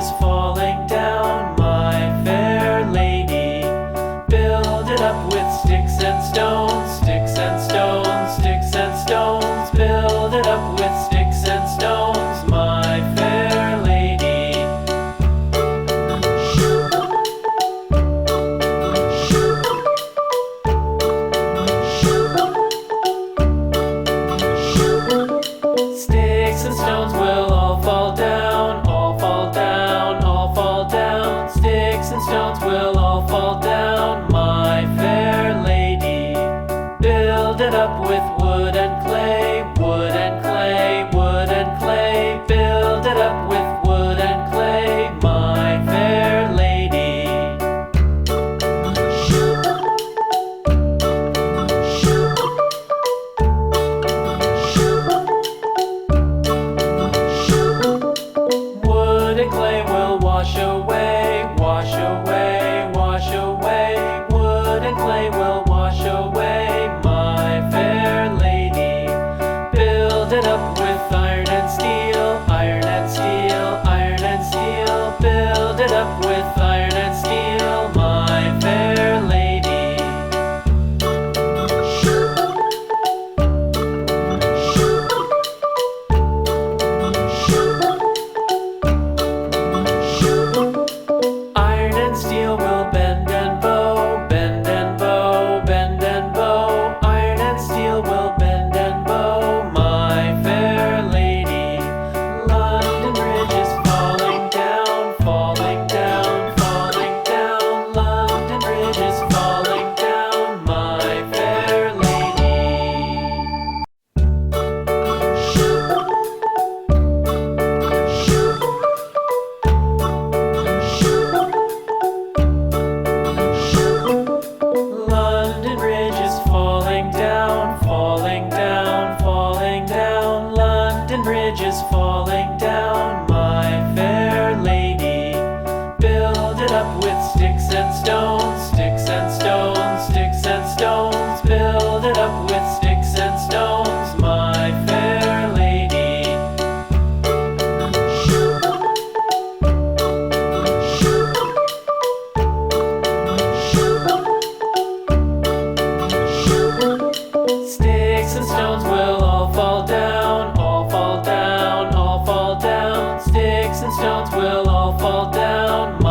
bridges falling down, my fair lady. Build it up with sticks and stones, sticks and stones, sticks and stones. Build it up with sticks and stones, my fair lady. Sticks and stones will all fall down, all fall down, all fall down. Sticks and stones will all fall down, my fair lady. Build it up with wood and clay, wood and clay, wood and clay. Build it up with wood and clay, my fair lady. Wood and clay will wash away, wash away, wash away. Wood and clay will wash away, my fair lady. Build it up with iron and steel, iron and steel, iron and steel. Build it up with iron and steel, my fair lady. Iron and steel will bend and bow, bend and bow, bend and bow. Iron and steel will bend and bow, my fair lady. London Bridge is falling down, falling down, falling down. London Bridge is falling down, my fair lady. London Bridge is falling down, falling down, falling down. London Bridge is falling down, my fair lady. Build it up with sticks and stones, sticks and stones, sticks and stones. Build it up with sticks and stones, my fair lady. Sticks and stones will all fall down, all fall down, all fall down. Sticks and stones will all fall down,